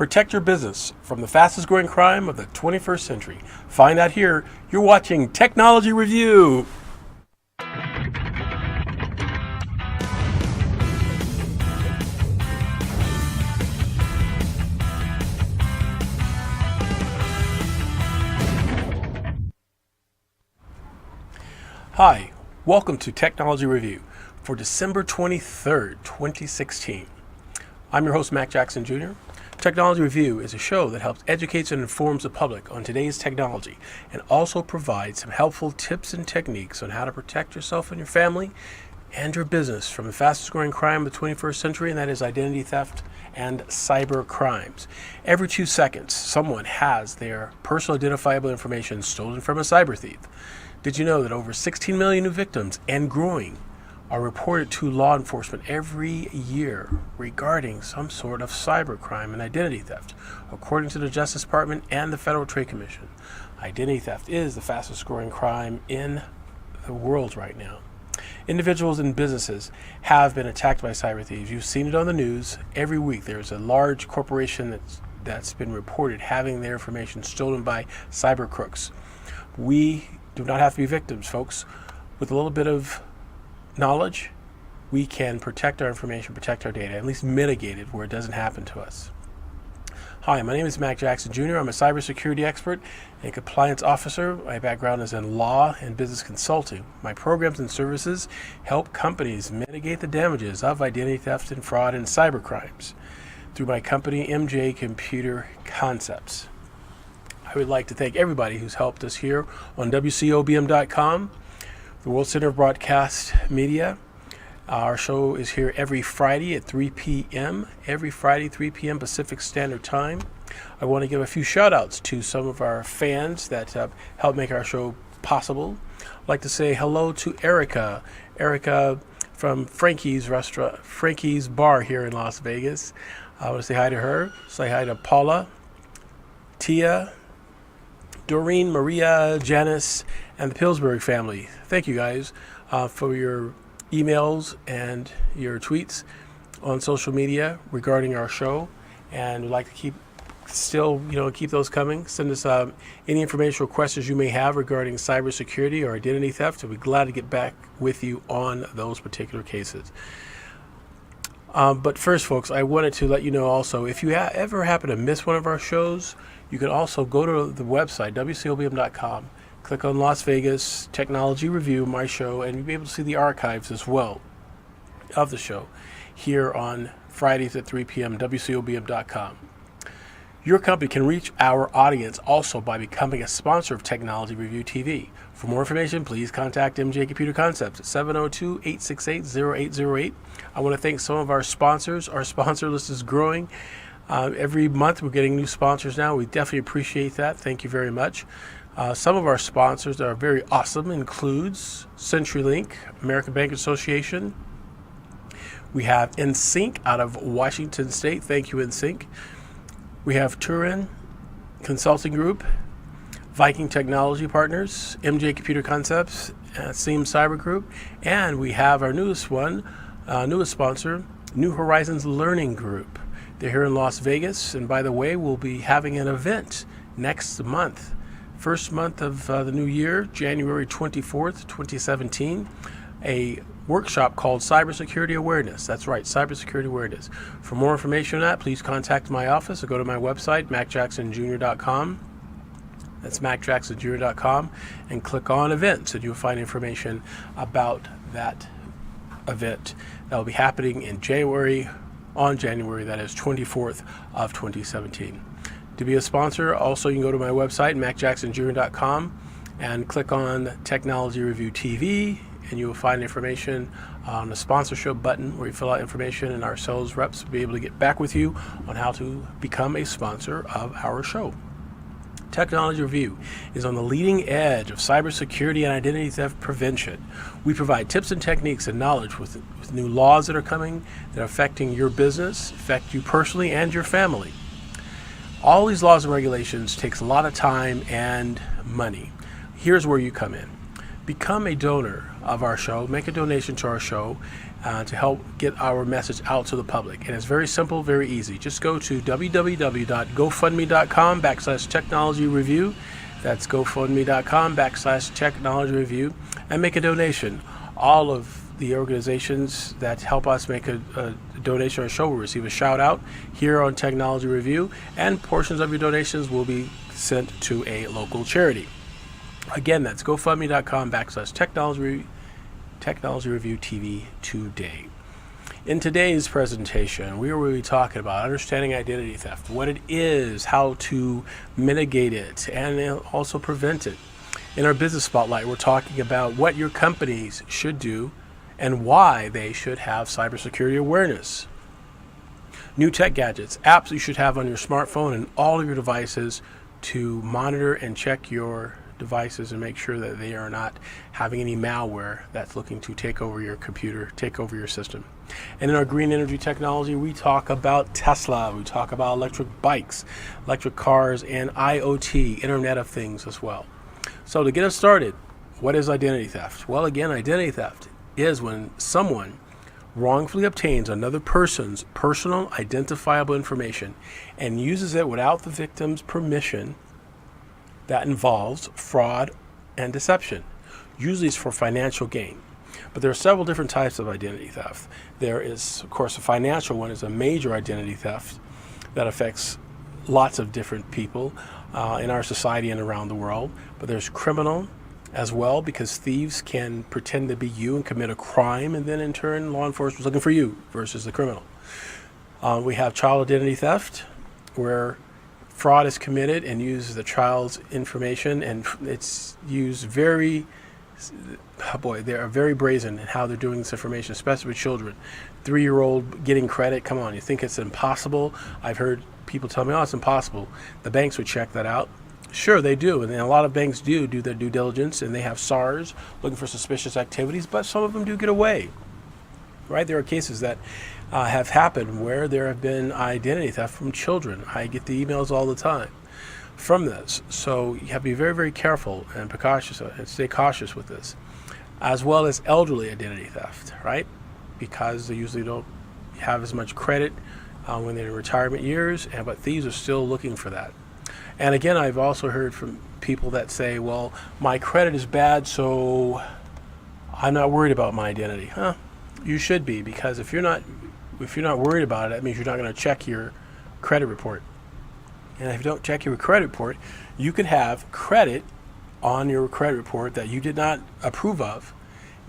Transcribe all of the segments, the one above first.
Protect your business from the fastest growing crime of the 21st century. Find out here. You're watching Technology Review. Hi, welcome to Technology Review for December 23rd, 2016. I'm your host, Mac Jackson Jr. Technology Review is a show that helps educate and informs the public on today's technology and also provides some helpful tips and techniques on how to protect yourself and your family and your business from the fastest growing crime of the 21st century, and that is identity theft and cyber crimes. Every 2 seconds, someone has their personal identifiable information stolen from a cyber thief. Did you know that over 16 million new victims and growing are reported to law enforcement every year regarding some sort of cybercrime and identity theft? According to the Justice Department and the Federal Trade Commission, identity theft is the fastest growing crime in the world right now. Individuals and businesses have been attacked by cyber thieves. You've seen it on the news. Every week there's a large corporation that's been reported having their information stolen by cyber crooks. We do not have to be victims, folks. With a little bit of knowledge, we can protect our information, protect our data, at least mitigate it where it doesn't happen to us. Hi, my name is Mac Jackson Jr. I'm a cybersecurity expert and compliance officer. My background is in law and business consulting. My programs and services help companies mitigate the damages of identity theft and fraud and cyber crimes through my company, MJ Computer Concepts. I would like to thank everybody who's helped us here on WCOBM.com, the World Center of Broadcast Media. Our show is here every Friday at 3 p.m. Every Friday, 3 p.m. Pacific Standard Time. I want to give a few shout-outs to some of our fans that help make our show possible. I'd like to say hello to Erica. Erica from Frankie's Restaurant, Frankie's Bar here in Las Vegas. I want to say hi to her. Say hi to Paula, Tia, Doreen, Maria, Janice, and the Pillsbury family. Thank you guys for your emails and your tweets on social media regarding our show, and we'd like to keep those coming. Send us any information or questions you may have regarding cybersecurity or identity theft. We'll be glad to get back with you on those particular cases. But first, folks, I wanted to let you know also, if you ever happen to miss one of our shows, you can also go to the website, WCOBM.com, click on Las Vegas Technology Review, my show, and you'll be able to see the archives as well of the show here on Fridays at 3 p.m., WCOBM.com. Your company can reach our audience also by becoming a sponsor of Technology Review TV. For more information, please contact MJ Computer Concepts at 702-868-0808. I want to thank some of our sponsors. Our sponsor list is growing. Every month we're getting new sponsors now. We definitely appreciate that. Thank you very much. Some of our sponsors that are very awesome includes CenturyLink, American Bank Association. We have NSYNC out of Washington State. Thank you, NSYNC. We have Turin Consulting Group, Viking Technology Partners, MJ Computer Concepts, Seam Cyber Group, and we have our newest sponsor, New Horizons Learning Group. They're here in Las Vegas, and by the way, we'll be having an event next month. First month of the new year, January 24th, 2017, a workshop called Cybersecurity Awareness. That's right, Cybersecurity Awareness. For more information on that, please contact my office or go to my website, macjacksonjr.com. That's macjacksonjr.com, and click on events, and you'll find information about that event that will be happening in January, that is 24th of 2017. To be a sponsor, also you can go to my website, macjacksonjr.com, and click on Technology Review TV, and you will find information on the sponsorship button where you fill out information, and our sales reps will be able to get back with you on how to become a sponsor of our show. Technology Review is on the leading edge of cybersecurity and identity theft prevention. We provide tips and techniques and knowledge with new laws that are coming that are affecting your business, affect you personally and your family. All these laws and regulations takes a lot of time and money. Here's where you come in. Become a donor of our show. Make a donation to our show. to help get our message out to the public. And it's very simple, very easy. Just go to www.gofundme.com/technology review. That's gofundme.com/technology review, and make a donation. All of the organizations that help us make a donation on a show will receive a shout out here on Technology Review, and portions of your donations will be sent to a local charity. Again, that's gofundme.com/technology review TV today. In today's presentation, we will be talking about understanding identity theft, what it is, how to mitigate it, and also prevent it. In our business spotlight, we're talking about what your companies should do and why they should have cybersecurity awareness. New tech gadgets, apps you should have on your smartphone and all of your devices to monitor and check your devices and make sure that they are not having any malware that's looking to take over your computer, take over your system. And in our green energy technology, we talk about Tesla, we talk about electric bikes, electric cars, and IoT, Internet of Things as well. So to get us started, what is identity theft? Well, again, identity theft is when someone wrongfully obtains another person's personal identifiable information and uses it without the victim's permission. That involves fraud and deception. Usually it's for financial gain. But there are several different types of identity theft. There is, of course, a financial one is a major identity theft that affects lots of different people in our society and around the world. But there's criminal as well, because thieves can pretend to be you and commit a crime, and then in turn law enforcement is looking for you versus the criminal. We have child identity theft, where fraud is committed and uses the child's information, and it's used they are very brazen in how they're doing this information, especially with children. 3-year-old getting credit, come on, you think it's impossible? I've heard people tell me, oh, it's impossible. The banks would check that out. Sure, they do, and a lot of banks do their due diligence, and they have SARs looking for suspicious activities, but some of them do get away, right? There are cases that have happened where there have been identity theft from children. I get the emails all the time from this, so you have to be very, very careful and precautious and stay cautious with this, as well as elderly identity theft, right? Because they usually don't have as much credit when they're in retirement years, but thieves are still looking for that. And again, I've also heard from people that say, well, my credit is bad, so I'm not worried about my identity. You should be, because if you're not worried about it, that means you're not going to check your credit report. And if you don't check your credit report, you could have credit on your credit report that you did not approve of,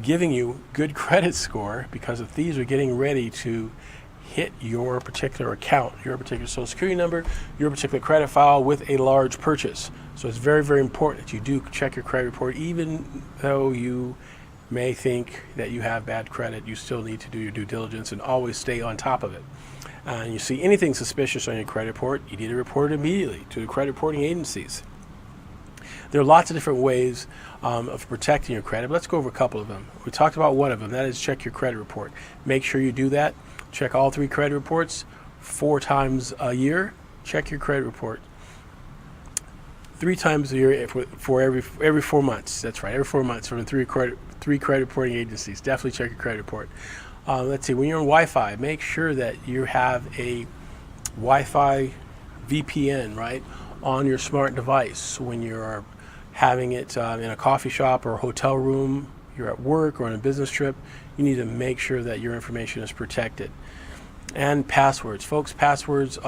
giving you good credit score, because the thieves are getting ready to hit your particular account, your particular social security number, your particular credit file with a large purchase. So it's very, very important that you do check your credit report. Even though you may think that you have bad credit, you still need to do your due diligence and always stay on top of it. And you see anything suspicious on your credit report, you need to report it immediately to the credit reporting agencies. There are lots of different ways of protecting your credit. But let's go over a couple of them. We talked about one of them, that is check your credit report. Make sure you do that. Check all 3 credit reports 4 times a year. Check your credit report 3 times a year for every 4 months. That's right, every 4 months from the 3 credit reporting agencies. Definitely check your credit report. Let's see, when you're on Wi-Fi, make sure that you have a Wi-Fi VPN, right, on your smart device. When you're having it in a coffee shop or a hotel room, you're at work or on a business trip, you need to make sure that your information is protected. And passwords, folks. Passwords,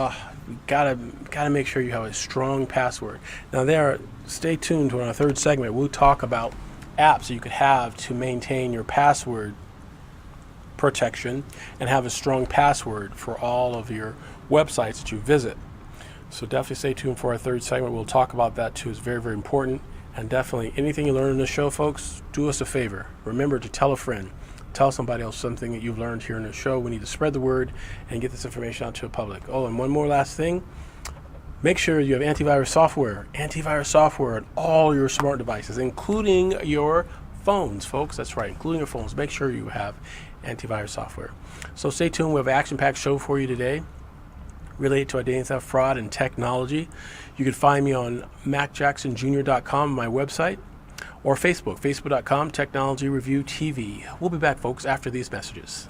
gotta make sure you have a strong password. Now stay tuned to our 3rd segment. We'll talk about apps that you could have to maintain your password protection and have a strong password for all of your websites that you visit. So definitely stay tuned for our 3rd segment. We'll talk about that too. It's very, very important. And definitely anything you learn in the show, folks, do us a favor. Remember to tell a friend. Tell somebody else something that you've learned here in the show. We need to spread the word and get this information out to the public. Oh, and one more last thing. Make sure you have antivirus software on all your smart devices, including your phones, folks. That's right, including your phones. Make sure you have antivirus software. So stay tuned. We have an action-packed show for you today related to identity theft, fraud, and technology. You can find me on macjacksonjr.com, my website, or Facebook, facebook.com, Technology Review TV. We'll be back, folks, after these messages.